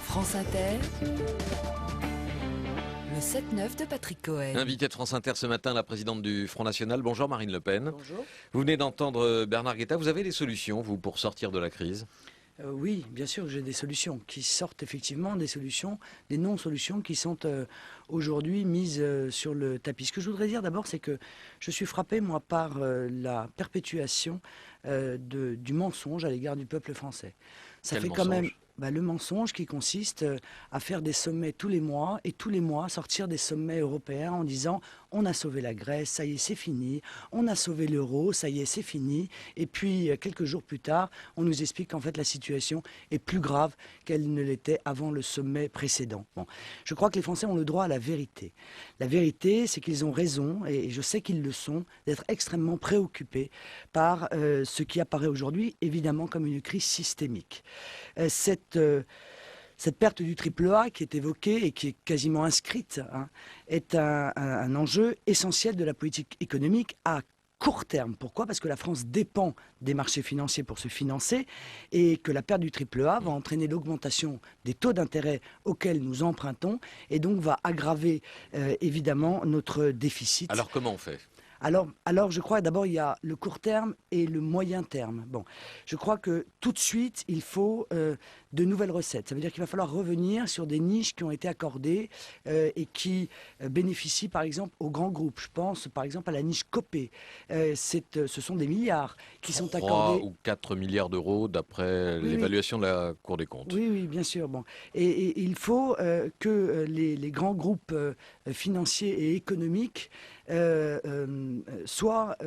France Inter, le 7-9 de Patrick Cohen. Invité de France Inter ce matin, la présidente du Front National. Bonjour Marine Le Pen. Bonjour. Vous venez d'entendre Bernard Guetta. Vous avez des solutions, vous, pour sortir de la crise ? Oui, bien sûr, j'ai des solutions qui sortent effectivement, des solutions, des non-solutions qui sont aujourd'hui mises sur le tapis. Ce que je voudrais dire d'abord, c'est que je suis frappé, moi, par la perpétuation du mensonge à l'égard du peuple français. Ça Quel fait quand mensonge ? même le mensonge qui consiste à faire des sommets tous les mois et tous les mois sortir des sommets européens en disant on a sauvé la Grèce, ça y est c'est fini, on a sauvé l'euro, ça y est c'est fini, et puis quelques jours plus tard on nous explique qu'en fait la situation est plus grave qu'elle ne l'était avant le sommet précédent. Bon. Je crois que les Français ont le droit à la vérité. La vérité, c'est qu'ils ont raison, et je sais qu'ils le sont, d'être extrêmement préoccupés par ce qui apparaît aujourd'hui évidemment comme une crise systémique. Cette perte du triple A qui est évoquée et qui est quasiment inscrite est un enjeu essentiel de la politique économique à court terme. Pourquoi ? Parce que la France dépend des marchés financiers pour se financer et que la perte du triple A va entraîner l'augmentation des taux d'intérêt auxquels nous empruntons et donc va aggraver évidemment notre déficit. Alors comment on fait ? Alors, je crois d'abord il y a le court terme et le moyen terme. Bon, je crois que tout de suite il faut de nouvelles recettes. Ça veut dire qu'il va falloir revenir sur des niches qui ont été accordées et qui bénéficient par exemple aux grands groupes. Je pense par exemple à la niche Copé. Ce sont des milliards qui sont accordés. 3 ou 4 milliards d'euros d'après l'évaluation de la Cour des comptes. Oui, bien sûr. Bon. Et il faut que les grands groupes financiers et économiques soient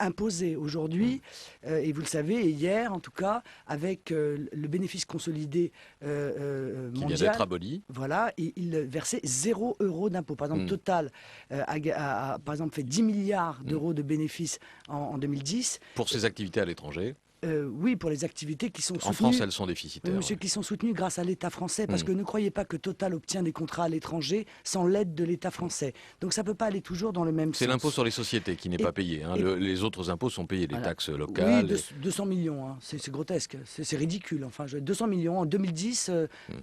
imposés aujourd'hui, et vous le savez, hier en tout cas, avec le bénéfice consolidé mondial. Qui vient d'être aboli. Voilà, il versait 0 € d'impôt. Par exemple, Total a par exemple fait 10 milliards d'euros de bénéfices en 2010. Pour ses activités à l'étranger. Oui, pour les activités qui sont soutenues. En France, elles sont déficitaires. Monsieur, qui sont soutenues grâce à l'État français, parce que ne croyez pas que Total obtient des contrats à l'étranger sans l'aide de l'État français. Donc ça ne peut pas aller toujours dans le même sens. C'est l'impôt sur les sociétés qui n'est pas payé. Les autres impôts sont payés, les taxes Oui, locales. 200 millions, c'est grotesque, c'est ridicule. Enfin, 200 millions, en 2010,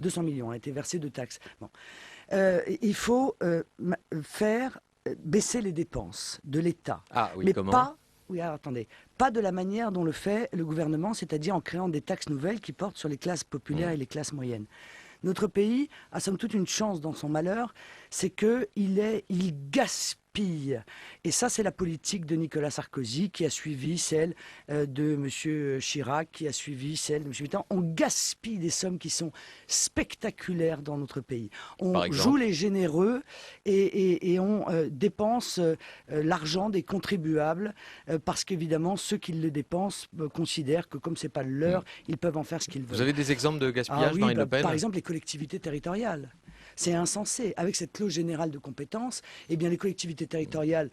200 millions ont été versés de taxes. Bon. Il faut faire baisser les dépenses de l'État. Ah oui, mais comment ? Oui, alors attendez. Pas de la manière dont le fait le gouvernement, c'est-à-dire en créant des taxes nouvelles qui portent sur les classes populaires et les classes moyennes. Notre pays a somme toute une chance dans son malheur, c'est qu'il gaspille. Et ça, c'est la politique de Nicolas Sarkozy qui a suivi celle de M. Chirac, qui a suivi celle de M. Mitterrand. On gaspille des sommes qui sont spectaculaires dans notre pays. On joue les généreux et on dépense l'argent des contribuables parce qu'évidemment, ceux qui le dépensent considèrent que comme ce n'est pas leur, ils peuvent en faire ce qu'ils veulent. Vous avez des exemples de gaspillage, Marine Le Pen ? Par exemple, les collectivités territoriales. C'est insensé. Avec cette clause générale de compétences, eh bien, les collectivités territoriales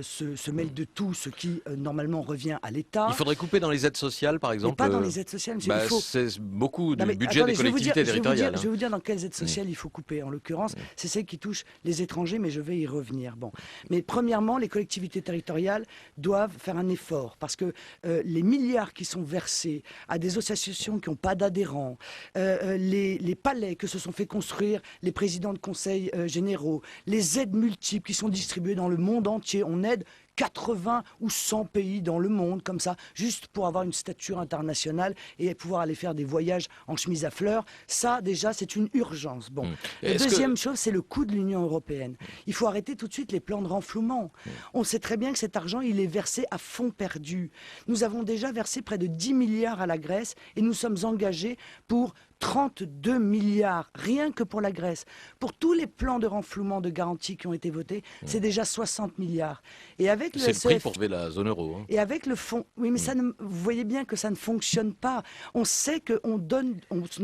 se mêlent de tout ce qui, normalement, revient à l'État. Il faudrait couper dans les aides sociales, par exemple. Mais pas dans les aides sociales, monsieur. C'est beaucoup du budget des collectivités territoriales. Je vais vous dire dans quelles aides sociales il faut couper. En l'occurrence, c'est celles qui touchent les étrangers, mais je vais y revenir. Bon. Mais premièrement, les collectivités territoriales doivent faire un effort, parce que les milliards qui sont versés à des associations qui n'ont pas d'adhérents, les palais que se sont fait construire les présidents de conseils généraux, les aides multiples qui sont distribuées dans le monde entier. On aide 80 ou 100 pays dans le monde, comme ça, juste pour avoir une stature internationale et pouvoir aller faire des voyages en chemise à fleurs. Ça, déjà, c'est une urgence. Bon. La deuxième chose, c'est le coût de l'Union européenne. Il faut arrêter tout de suite les plans de renflouement. On sait très bien que cet argent, il est versé à fonds perdus. Nous avons déjà versé près de 10 milliards à la Grèce et nous sommes engagés pour 32 milliards, rien que pour la Grèce. Pour tous les plans de renflouement de garantie qui ont été votés, c'est déjà 60 milliards. Et avec c'est le prix pour sauver la zone euro. Et avec le fonds, oui, mais vous voyez bien que ça ne fonctionne pas. On sait qu'on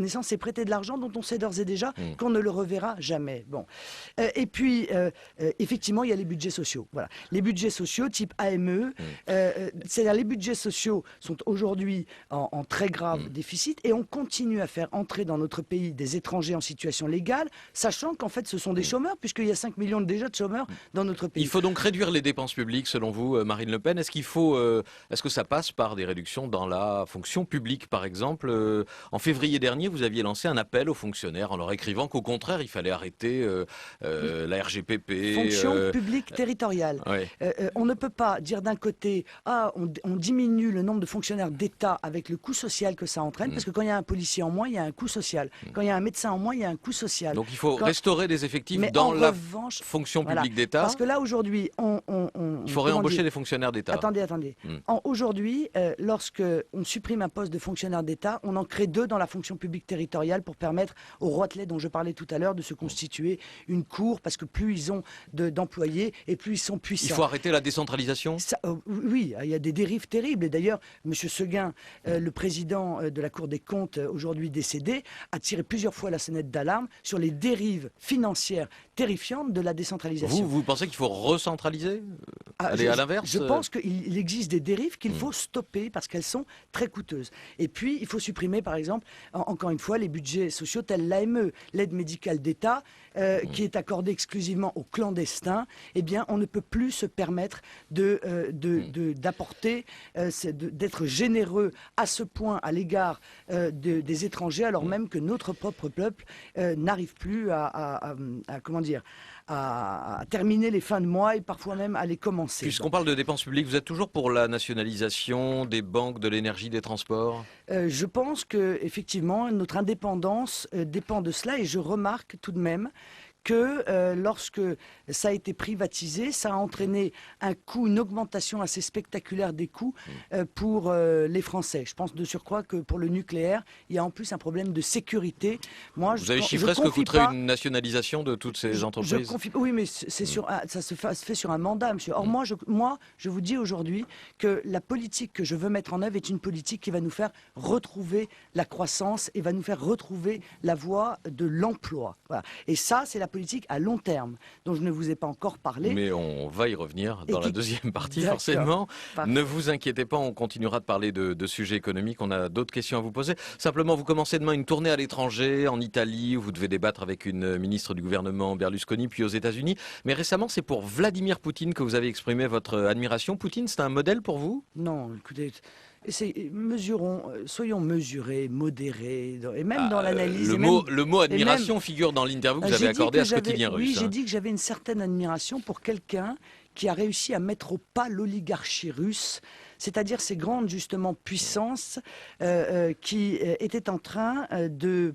est censé prêter de l'argent dont on sait d'ores et déjà qu'on ne le reverra jamais. Bon. Et puis, effectivement, il y a les budgets sociaux. Voilà. Les budgets sociaux type AME, c'est-à-dire les budgets sociaux sont aujourd'hui en très grave déficit et on continue à faire entrer dans notre pays des étrangers en situation légale, sachant qu'en fait ce sont des chômeurs, puisqu'il y a 5 millions déjà de chômeurs dans notre pays. Il faut donc réduire les dépenses publiques selon vous, Marine Le Pen. Est-ce que ça passe par des réductions dans la fonction publique, par exemple? En février dernier, vous aviez lancé un appel aux fonctionnaires en leur écrivant qu'au contraire, il fallait arrêter la RGPP. Fonction publique territoriale. Ouais. On ne peut pas dire d'un côté, on diminue le nombre de fonctionnaires d'État avec le coût social que ça entraîne, parce que quand il y a un policier en moins, il y a un coût social. Quand il y a un médecin en moins, il y a un coût social. Donc il faut restaurer des effectifs Mais dans la revanche, fonction voilà. publique d'État. Parce que là, aujourd'hui, Il faut réembaucher des fonctionnaires d'État. Attendez. Aujourd'hui, lorsque on supprime un poste de fonctionnaire d'État, on en crée 2 dans la fonction publique territoriale pour permettre aux roitelets dont je parlais tout à l'heure de se constituer une cour, parce que plus ils ont d'employés et plus ils sont puissants. Il faut arrêter la décentralisation. Oui, il y a des dérives terribles. Et d'ailleurs, M. Seguin, le président de la Cour des comptes, aujourd'hui décédé, a tiré plusieurs fois la sonnette d'alarme sur les dérives financières terrifiantes de la décentralisation. Vous pensez qu'il faut recentraliser? Aller à l'inverse? Je pense qu'il existe des dérives qu'il faut stopper parce qu'elles sont très coûteuses. Et puis, il faut supprimer, par exemple, encore une fois, les budgets sociaux tels l'AME, l'aide médicale d'État, qui est accordée exclusivement aux clandestins. Eh bien, on ne peut plus se permettre d'apporter, d'être généreux à ce point à l'égard des étrangers, alors même que notre propre peuple n'arrive plus à terminer les fins de mois et parfois même à les commencer. Puisqu'on parle de dépenses publiques, vous êtes toujours pour la nationalisation des banques, de l'énergie, des transports? Je pense que effectivement notre indépendance dépend de cela, et je remarque tout de même que lorsque ça a été privatisé, ça a entraîné un coût, une augmentation assez spectaculaire des coûts pour les Français. Je pense de surcroît que pour le nucléaire, il y a en plus un problème de sécurité. Vous avez chiffré ce que coûterait une nationalisation de toutes ces entreprises? Oui, mais ça se fait sur un mandat, monsieur. Or, moi, je vous dis aujourd'hui que la politique que je veux mettre en œuvre est une politique qui va nous faire retrouver la croissance et va nous faire retrouver la voie de l'emploi. Voilà. Et ça, c'est la politique à long terme, dont je ne vous ai pas encore parlé. Mais on va y revenir dans la deuxième partie, forcément. Parfait. Ne vous inquiétez pas, on continuera de parler de sujets économiques. On a d'autres questions à vous poser. Simplement, vous commencez demain une tournée à l'étranger, en Italie, où vous devez débattre avec une ministre du gouvernement Berlusconi, puis aux États-Unis. Mais récemment, c'est pour Vladimir Poutine que vous avez exprimé votre admiration. Poutine, c'est un modèle pour vous? Non, écoutez... soyons mesurés, modérés, et même dans l'analyse. Le mot admiration figure dans l'interview que vous avez accordée à ce quotidien russe. Oui, j'ai dit que j'avais une certaine admiration pour quelqu'un qui a réussi à mettre au pas l'oligarchie russe, c'est-à-dire ces grandes justement puissances qui étaient en train de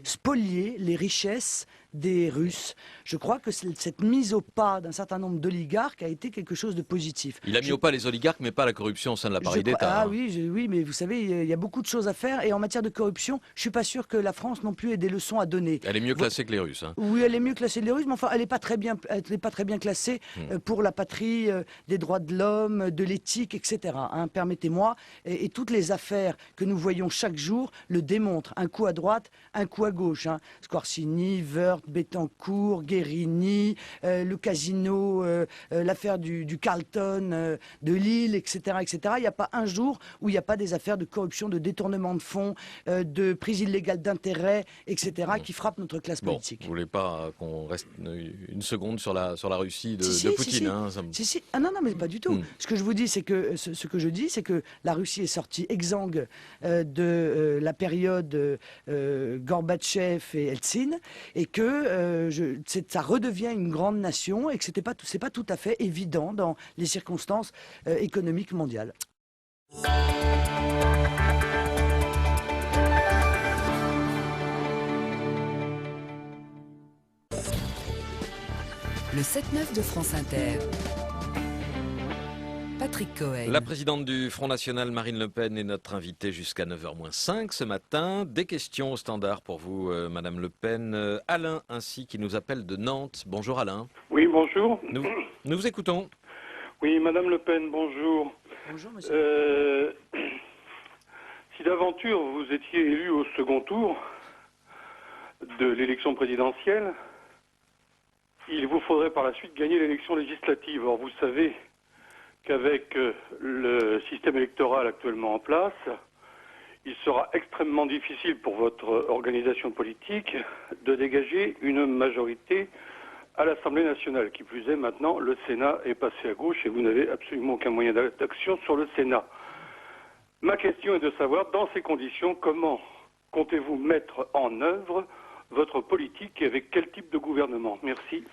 spolier les richesses des Russes. Je crois que cette mise au pas d'un certain nombre d'oligarques a été quelque chose de positif. Il a mis au pas les oligarques, mais pas la corruption au sein de l'appareil d'État. Oui, mais vous savez, il y a beaucoup de choses à faire, et en matière de corruption, je suis pas sûr que la France non plus ait des leçons à donner. Elle est mieux classée que les Russes. Hein. Oui, elle est mieux classée que les Russes, mais enfin, elle n'est pas très bien classée pour la patrie, des droits de l'homme, de l'éthique, etc. Hein, permettez-moi, et toutes les affaires que nous voyons chaque jour le démontrent. Un coup à droite, un coup à gauche. Hein. Squarcini, Woerth, Bettencourt, Guérini, le casino, l'affaire du Carlton de Lille, etc., etc. Il n'y a pas un jour où il n'y a pas des affaires de corruption, de détournement de fonds, de prise illégale d'intérêts, etc., qui frappent notre classe politique. Vous ne voulez pas qu'on reste une seconde sur la Russie de Poutine? Ah non, mais pas du tout. Ce que je vous dis, c'est que c'est que la Russie est sortie exsangue de la période Gorbatchev et Eltsine, et que ça redevient une grande nation, et que c'est pas tout à fait évident dans les circonstances économiques mondiales. Le 7-9 de France Inter. Patrick Cohen. La présidente du Front National, Marine Le Pen, est notre invitée jusqu'à 9h-5 ce matin. Des questions au standard pour vous, Madame Le Pen. Alain, ainsi, qui nous appelle de Nantes. Bonjour Alain. Oui, bonjour. Nous vous écoutons. Oui, Madame Le Pen, bonjour. Bonjour, monsieur. Si d'aventure vous étiez élu au second tour de l'élection présidentielle, il vous faudrait par la suite gagner l'élection législative. Or, vous savez qu'avec le système électoral actuellement en place, il sera extrêmement difficile pour votre organisation politique de dégager une majorité à l'Assemblée nationale. Qui plus est, maintenant, le Sénat est passé à gauche et vous n'avez absolument aucun moyen d'action sur le Sénat. Ma question est de savoir, dans ces conditions, comment comptez-vous mettre en œuvre votre politique et avec quel type de gouvernement? Merci.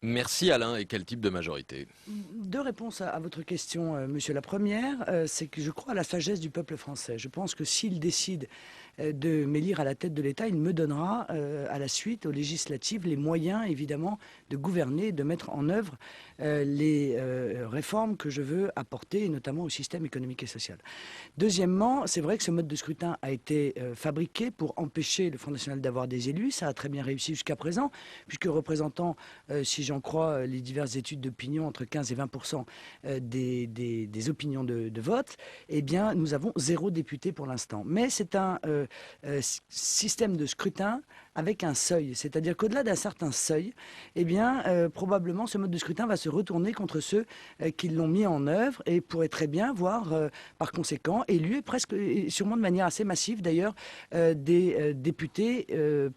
Merci Alain, et quel type de majorité? Deux réponses à votre question, monsieur. La première, c'est que je crois à la sagesse du peuple français. Je pense que s'il décide de m'élire à la tête de l'État, il me donnera à la suite, aux législatives, les moyens, évidemment, de gouverner, de mettre en œuvre les réformes que je veux apporter, notamment au système économique et social. Deuxièmement, c'est vrai que ce mode de scrutin a été fabriqué pour empêcher le Front National d'avoir des élus. Ça a très bien réussi jusqu'à présent, puisque représentant, si j'en crois les diverses études d'opinion, entre 15 et 20% des opinions de vote, eh bien, nous avons 0 député pour l'instant. Mais c'est un système de scrutin avec un seuil. C'est-à-dire qu'au-delà d'un certain seuil, eh bien, probablement, ce mode de scrutin va se retourner contre ceux qui l'ont mis en œuvre et pourrait très bien voir, par conséquent, élus, presque, et sûrement de manière assez massive d'ailleurs, des députés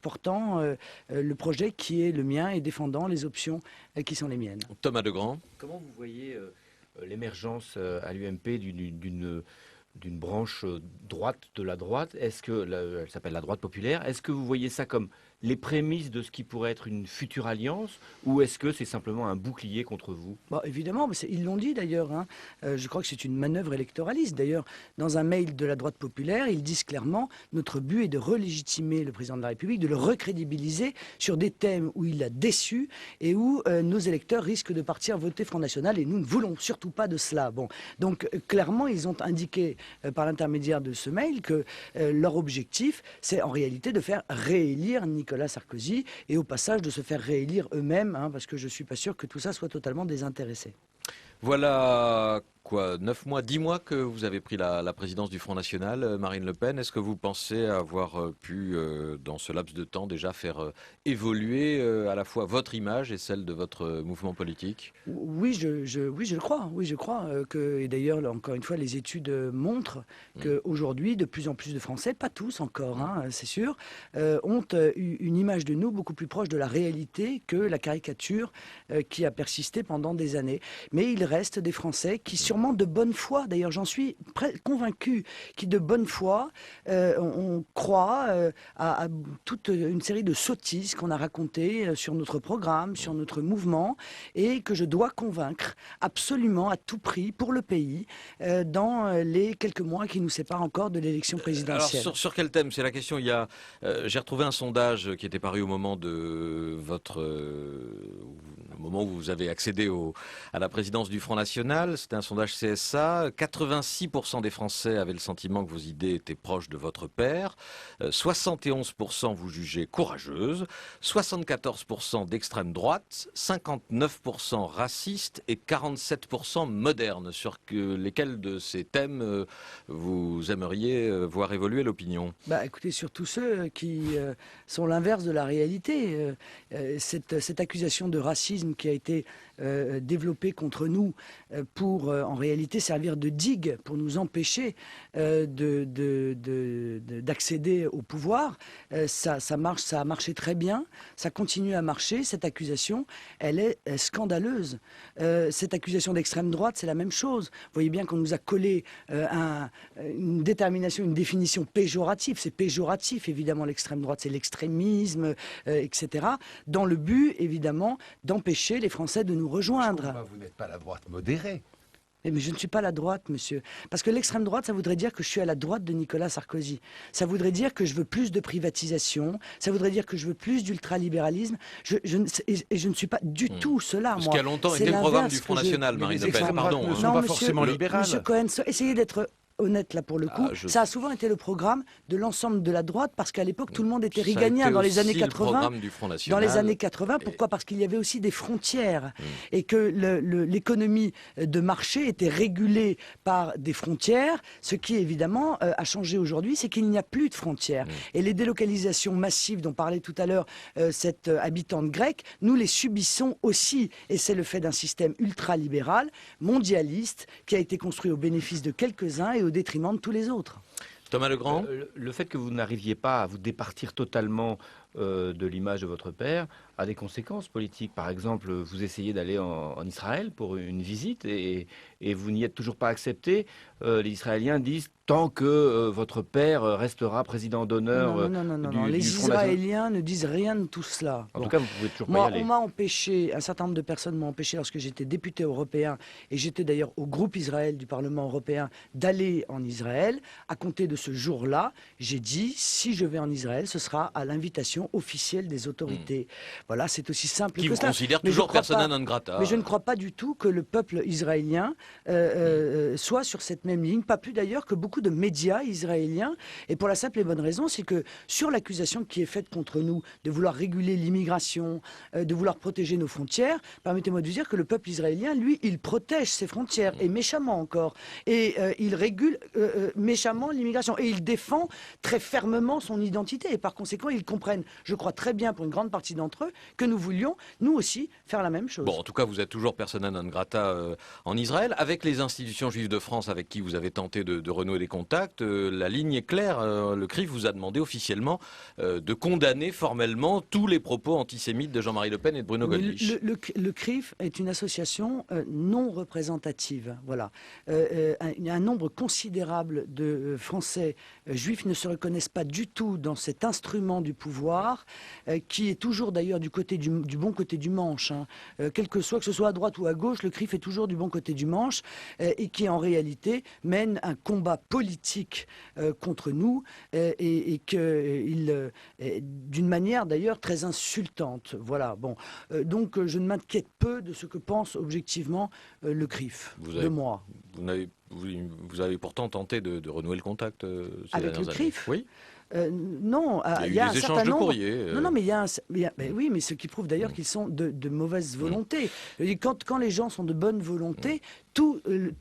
portant le projet qui est le mien et défendant les options qui sont les miennes. Thomas Degrand. Comment vous voyez l'émergence à l'UMP d'une branche droite de la droite? Est-ce que elle s'appelle la droite populaire? Est-ce que vous voyez ça comme les prémices de ce qui pourrait être une future alliance, ou est-ce que c'est simplement un bouclier contre vous? Bon, évidemment, mais ils l'ont dit d'ailleurs. Je crois que c'est une manœuvre électoraliste. D'ailleurs, dans un mail de la droite populaire, ils disent clairement notre but est de relégitimer le président de la République, de le recrédibiliser sur des thèmes où il a déçu et où nos électeurs risquent de partir voter Front National, et nous ne voulons surtout pas de cela. Bon, donc clairement, ils ont indiqué par l'intermédiaire de ce mail que leur objectif, c'est en réalité de faire réélire Nicolas Sarkozy, et au passage de se faire réélire eux-mêmes, parce que je ne suis pas sûr que tout ça soit totalement désintéressé. Voilà quoi, 9 mois, 10 mois que vous avez pris la présidence du Front National, Marine Le Pen. Est-ce que vous pensez avoir pu, dans ce laps de temps, déjà faire évoluer à la fois votre image et celle de votre mouvement politique? Oui, je le crois. Oui, je crois que, et d'ailleurs, encore une fois, les études montrent qu'aujourd'hui, de plus en plus de Français, pas tous encore, c'est sûr, ont une image de nous beaucoup plus proche de la réalité que la caricature qui a persisté pendant des années. Mais il reste des Français qui, sûrement de bonne foi, d'ailleurs j'en suis convaincu, qui de bonne foi on croit à toute une série de sottises qu'on a racontées sur notre programme, sur notre mouvement, et que je dois convaincre absolument à tout prix pour le pays dans les quelques mois qui nous séparent encore de l'élection présidentielle. Alors sur quel thème? C'est la question. J'ai retrouvé un sondage qui était paru au moment de au moment où vous avez accédé à la présidence du Front National. C'était un sondage CSA. 86% des Français avaient le sentiment que vos idées étaient proches de votre père. 71% vous jugez courageuse. 74% d'extrême droite. 59% racistes et 47% modernes. Sur lesquels de ces thèmes vous aimeriez voir évoluer l'opinion? Écoutez, sur tous ceux qui sont l'inverse de la réalité. Cette accusation de racisme qui a été développée contre nous pour en réalité servir de digue pour nous empêcher d'accéder au pouvoir, ça marche, ça a marché très bien, ça continue à marcher. Cette accusation, elle est scandaleuse. Cette accusation d'extrême droite, c'est la même chose. Vous voyez bien qu'on nous a collé une détermination, une définition péjorative. C'est péjoratif, évidemment, l'extrême droite, c'est l'extrémisme, etc. Dans le but, évidemment, d'empêcher les Français de nous rejoindre. Vous n'êtes pas la droite modérée. Mais je ne suis pas la droite, monsieur. Parce que l'extrême droite, ça voudrait dire que je suis à la droite de Nicolas Sarkozy. Ça voudrait dire que je veux plus de privatisation. Ça voudrait dire que je veux plus d'ultralibéralisme. Je ne suis pas du tout cela, moi. Ce qui a longtemps été le programme du Front National, Marine Le Pen. Pardon. Ne sont pas forcément libérales. Monsieur Cohen, essayez d'être honnête là pour le coup. Ça a souvent été le programme de l'ensemble de la droite, parce qu'à l'époque tout le monde était riganien dans les années 80. Dans les années 80, pourquoi? Parce qu'il y avait aussi des frontières et que l'économie de marché était régulée par des frontières. Ce qui évidemment a changé aujourd'hui, c'est qu'il n'y a plus de frontières. Et les délocalisations massives dont parlait tout à l'heure cette habitante grecque, nous les subissons aussi. Et c'est le fait d'un système ultralibéral, mondialiste, qui a été construit au bénéfice de quelques-uns et au détriment de tous les autres. Thomas Legrand. Le fait que vous n'arriviez pas à vous départir totalement de l'image de votre père a des conséquences politiques. Par exemple, vous essayez d'aller en Israël pour une visite et vous n'y êtes toujours pas accepté. Les Israéliens disent tant que votre père restera président d'honneur Non. du Les Front National. Israéliens ne disent rien de tout cela. En Bon. tout cas, vous pouvez toujours pas y Moi, aller. on m'a empêché, un certain nombre de personnes m'ont empêché lorsque j'étais député européen, et j'étais d'ailleurs au groupe Israël du Parlement européen, d'aller en Israël. À compter de ce jour-là, j'ai dit, si je vais en Israël, ce sera à l'invitation officielle des autorités. Voilà, c'est aussi simple Qui que vous cela. considère Mais je toujours crois persona pas- non grata. Mais je ne crois pas du tout que le peuple israélien soit sur cette même ligne, pas plus d'ailleurs que beaucoup de médias israéliens, et pour la simple et bonne raison, c'est que sur l'accusation qui est faite contre nous de vouloir réguler l'immigration, de vouloir protéger nos frontières, permettez-moi de vous dire que le peuple israélien, lui, il protège ses frontières, et méchamment encore, et il régule méchamment l'immigration, et il défend très fermement son identité, et par conséquent, ils comprennent, je crois très bien pour une grande partie d'entre eux, que nous voulions, nous aussi, faire la même chose. Bon, en tout cas, vous êtes toujours persona non grata en Israël. Avec les institutions juives de France avec qui vous avez tenté de renouer des contacts, la ligne est claire. Le CRIF vous a demandé officiellement de condamner formellement tous les propos antisémites de Jean-Marie Le Pen et de Bruno Mais Gollnisch. le CRIF est une association non représentative. Voilà. Un nombre considérable de Français juifs ne se reconnaissent pas du tout dans cet instrument du pouvoir, qui est toujours d'ailleurs du bon côté du manche. Hein. Quel que ce soit à droite ou à gauche, le CRIF est toujours du bon côté du manche, et qui en réalité mène un combat politique contre nous, et d'une manière d'ailleurs très insultante. Voilà. Bon, donc je ne m'inquiète peu de ce que pense objectivement le CRIF de moi. Vous avez pourtant tenté de renouer le contact ces Avec dernières le années. CRIF Oui. Non, Il y a eu des échanges de courriers. Non, mais il y a oui, mais ce qui prouve d'ailleurs qu'ils sont de mauvaise volonté. Et quand les gens sont de bonne volonté,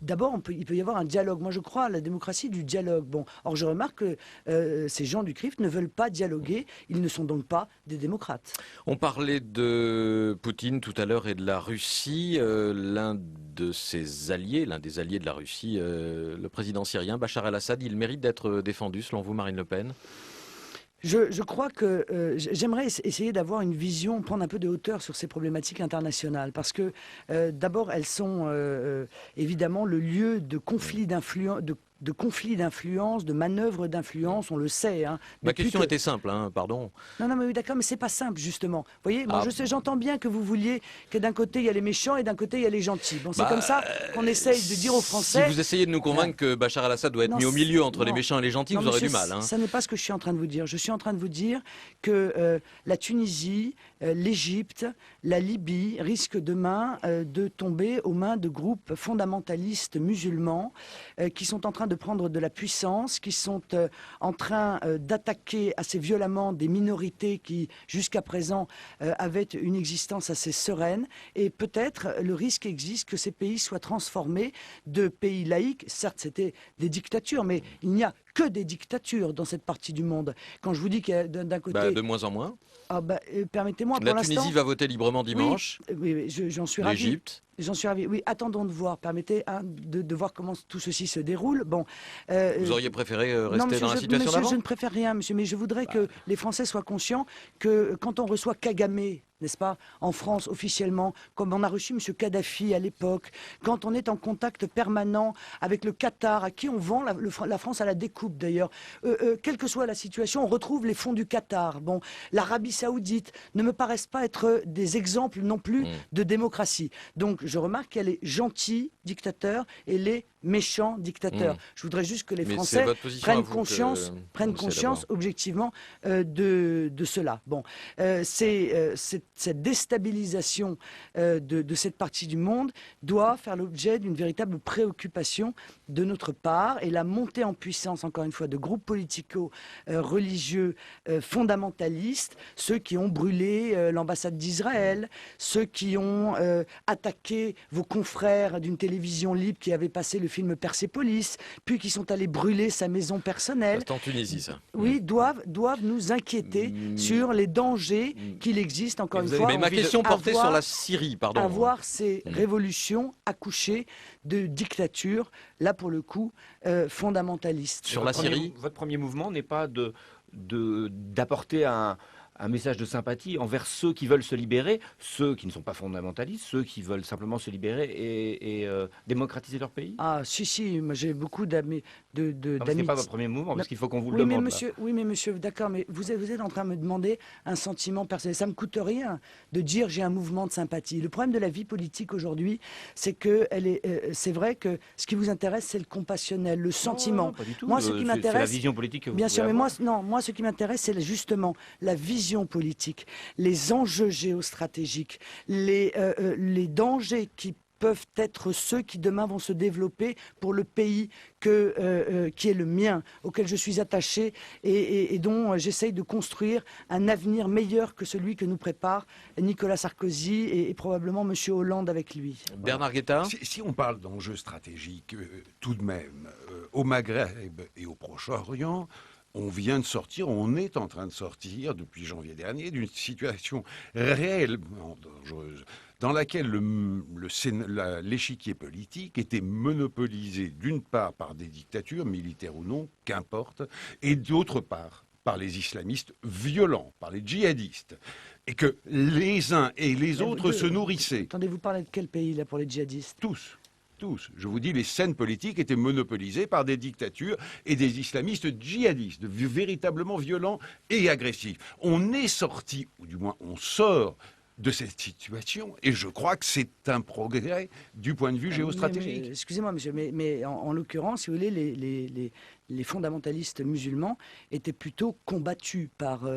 d'abord, il peut y avoir un dialogue. Moi, je crois à la démocratie du dialogue. Bon, or, je remarque que ces gens du CRIF ne veulent pas dialoguer. Ils ne sont donc pas des démocrates. On parlait de Poutine tout à l'heure et de la Russie. L'un des alliés de la Russie, le président syrien Bachar el-Assad, il mérite d'être défendu, selon vous, Marine Le Pen ? Je crois que j'aimerais essayer d'avoir une vision, prendre un peu de hauteur sur ces problématiques internationales, parce que d'abord elles sont évidemment le lieu de conflits d'influence, de manœuvres d'influence, on le sait. Hein, Ma question était simple, hein, pardon. Non, mais oui, d'accord, mais c'est pas simple, justement. Vous voyez, moi, j'entends bien que vous vouliez que d'un côté, il y a les méchants et d'un côté, il y a les gentils. Bon, c'est comme ça qu'on essaye de dire aux Français... Si vous essayez de nous convaincre que Bachar el-Assad doit être mis au milieu entre les méchants et les gentils, vous aurez du mal. Hein. Ça n'est pas ce que je suis en train de vous dire. Je suis en train de vous dire que la Tunisie, l'Égypte, la Libye risquent demain de tomber aux mains de groupes fondamentalistes musulmans qui sont en train de prendre de la puissance, qui sont en train d'attaquer assez violemment des minorités qui, jusqu'à présent, avaient une existence assez sereine. Et peut-être le risque existe que ces pays soient transformés de pays laïques. Certes, c'était des dictatures, mais il n'y a que des dictatures dans cette partie du monde. Quand je vous dis qu'il y a d'un côté... de moins en moins. Permettez-moi, pour La l'instant... Tunisie va voter librement dimanche. Oui, j'en suis ravi. L'Égypte. J'en suis ravi. Oui, attendons de voir. Permettez de voir comment tout ceci se déroule. Bon, vous auriez préféré rester dans la situation d'avant ? Je ne préfère rien, monsieur, mais je voudrais que les Français soient conscients que quand on reçoit Kagame, n'est-ce pas, en France officiellement, comme on a reçu M. Kadhafi à l'époque, quand on est en contact permanent avec le Qatar, à qui on vend la France à la découpe d'ailleurs, quelle que soit la situation, on retrouve les fonds du Qatar. Bon, l'Arabie Saoudite ne me paraissent pas être des exemples non plus de démocratie. Donc, je remarque qu'il y a les gentils dictateurs et les méchants dictateurs. Je voudrais juste que les Français prennent conscience objectivement de cela. Bon, cette déstabilisation de cette partie du monde doit faire l'objet d'une véritable préoccupation de notre part, et la montée en puissance, encore une fois, de groupes politico-religieux fondamentalistes, ceux qui ont brûlé l'ambassade d'Israël, ceux qui ont attaqué vos confrères d'une télévision libre qui avait passé le film Persépolis, puis qui sont allés brûler sa maison personnelle. C'est en Tunisie, ça. Oui, doivent nous inquiéter sur les dangers qu'il existe, encore une fois. Mais ma question portait sur la Syrie, pardon. Avoir ces révolutions accouchées de dictatures, là pour le coup, fondamentalistes. Sur la Syrie, votre premier mouvement n'est pas d'apporter un message de sympathie envers ceux qui veulent se libérer, ceux qui ne sont pas fondamentalistes, ceux qui veulent simplement se libérer et démocratiser leur pays? Ah, si, moi j'ai beaucoup d'amis. Non, mais ce n'est pas votre premier mouvement, parce qu'il faut qu'on vous le Oui, demande. mais monsieur, d'accord, mais vous êtes en train de me demander un sentiment personnel. Ça ne me coûte rien de dire j'ai un mouvement de sympathie. Le problème de la vie politique aujourd'hui, c'est que c'est vrai que ce qui vous intéresse, c'est le compassionnel, le sentiment. Non, pas du tout. Moi, ce qui C'est la m'intéresse, vision politique que vous bien pouvez sûr, mais avoir. moi, ce qui m'intéresse, c'est justement la vision politique, les enjeux géostratégiques, les dangers qui peuvent être ceux qui demain vont se développer pour le pays qui est le mien, auquel je suis attaché et dont j'essaye de construire un avenir meilleur que celui que nous prépare Nicolas Sarkozy et probablement M. Hollande avec lui. Bernard Guetta. Si on parle d'enjeux stratégiques, tout de même, au Maghreb et au Proche-Orient, on est en train de sortir, depuis janvier dernier, d'une situation réellement dangereuse, dans laquelle l'échiquier politique était monopolisé d'une part par des dictatures, militaires ou non, qu'importe, et d'autre part par les islamistes violents, par les djihadistes, et que les uns et les autres se nourrissaient. Attendez, vous parlez de quel pays là pour les djihadistes? Tous. Je vous dis, les scènes politiques étaient monopolisées par des dictatures et des islamistes djihadistes, véritablement violents et agressifs. On est sorti, ou du moins on sort de cette situation, et je crois que c'est un progrès du point de vue géostratégique. Excusez-moi, monsieur, mais en l'occurrence, si vous voulez, les fondamentalistes musulmans étaient plutôt combattus par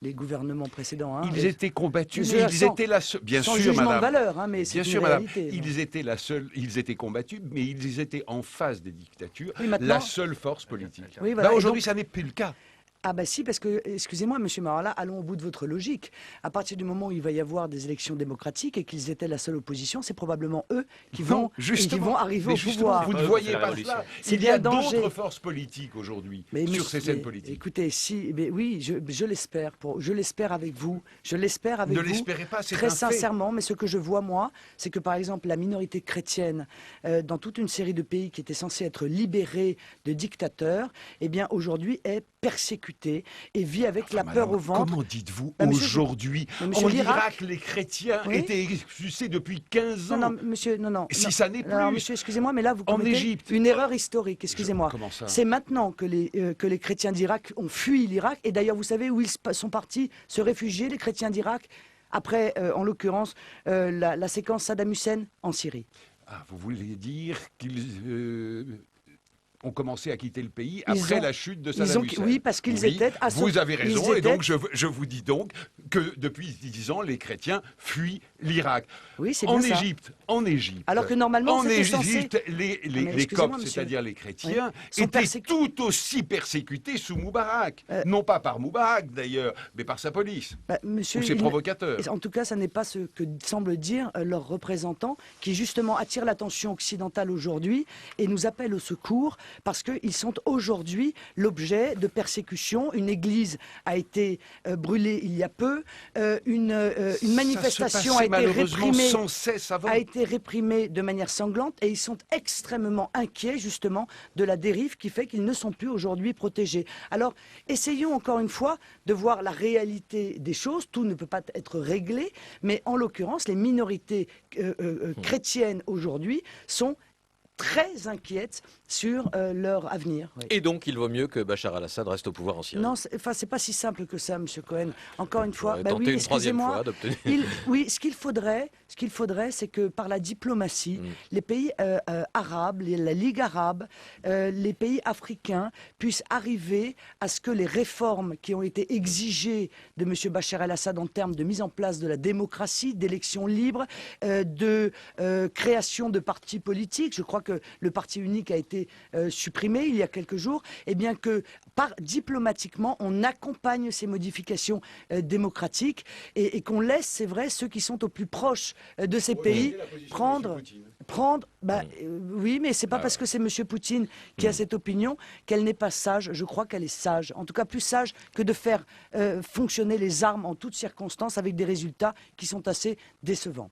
les gouvernements précédents. Hein. Ils étaient combattus, mais ils étaient la seule. Bien sans sûr, jugement madame. de valeur, hein, mais c'est Bien une sûr, madame. réalité. Ils étaient combattus, mais ils étaient en face des dictatures, Oui, maintenant- la seule force politique. Oui, voilà, Là, et aujourd'hui, donc- ça n'est plus le cas. Ah bah si, parce que, excusez-moi, monsieur Marala, allons au bout de votre logique. À partir du moment où il va y avoir des élections démocratiques et qu'ils étaient la seule opposition, c'est probablement eux qui vont arriver au pouvoir. Vous ne Eux, voyez c'est la pas révolution. cela. C'est Il y a bien danger. d'autres forces politiques aujourd'hui Mais sur ces scènes mais politiques. écoutez, oui, je l'espère. Je l'espère avec vous. Je l'espère avec Ne vous. l'espérez pas, c'est Très un fait. sincèrement, mais ce que je vois, moi, c'est que, par exemple, la minorité chrétienne, dans toute une série de pays qui étaient censés être libérés de dictateurs, eh bien, aujourd'hui, est persécutée et vit avec la peur Madame, au ventre. Comment dites-vous Bah, monsieur, aujourd'hui mais monsieur, en l'Irak- Irak, les chrétiens Oui. étaient expulsés depuis 15 ans. Non, monsieur, non. Si non. ça n'est plus. Alors, monsieur, excusez-moi, mais là, vous En commettez Égypte. une erreur historique. Excusez-moi. Comment ça? C'est maintenant que les chrétiens d'Irak ont fui l'Irak. Et d'ailleurs, vous savez où ils sont partis se réfugier, les chrétiens d'Irak, après, en l'occurrence, la séquence Saddam Hussein en Syrie. Ah, vous voulez dire qu'ils ont commencé à quitter le pays après la chute de Saddam Hussein? Oui, parce qu'ils Oui, étaient... vous avez raison, ils et donc étaient- je vous dis donc que depuis 10 ans, les chrétiens fuient l'Irak. Oui, c'est En bien ça. Égypte, en Égypte. Alors que normalement, en c'était Égypte, censé- les mais excusez-moi, Coptes, monsieur. c'est-à-dire les chrétiens, sont étaient persécutés. tout aussi persécutés sous Moubarak. Non pas par Moubarak d'ailleurs, mais par sa police Bah, monsieur, ou ses il ne- provocateurs. En tout cas, ça n'est pas ce que semblent dire leurs représentants, qui justement attirent l'attention occidentale aujourd'hui et nous appellent au secours parce qu'ils sont aujourd'hui l'objet de persécutions. Une église a été brûlée il y a peu, une manifestation Ça se passait malheureusement sans cesse avant. a été réprimée de manière sanglante et ils sont extrêmement inquiets justement de la dérive qui fait qu'ils ne sont plus aujourd'hui protégés. Alors, essayons encore une fois de voir la réalité des choses. Tout ne peut pas être réglé, mais en l'occurrence, les minorités chrétiennes aujourd'hui sont très inquiètes sur leur avenir. Oui. Et donc, il vaut mieux que Bachar al-Assad reste au pouvoir en Syrie. Non, c'est pas si simple que ça, Monsieur Cohen. Encore une fois, Tenter oui, une troisième excusez-moi. fois d'obtenir. Oui, ce qu'il faudrait, c'est que par la diplomatie, les pays arabes, la Ligue arabe, les pays africains puissent arriver à ce que les réformes qui ont été exigées de Monsieur Bachar el-Assad en termes de mise en place de la démocratie, d'élections libres, de création de partis politiques, je crois que le parti unique a été supprimé il y a quelques jours, et bien que diplomatiquement, on accompagne ces modifications démocratiques et qu'on laisse, c'est vrai, ceux qui sont au plus proches de ces pays prendre. Oui, mais c'est pas parce que c'est M. Poutine qui a cette opinion qu'elle n'est pas sage. Je crois qu'elle est sage. En tout cas, plus sage que de faire fonctionner les armes en toutes circonstances avec des résultats qui sont assez décevants.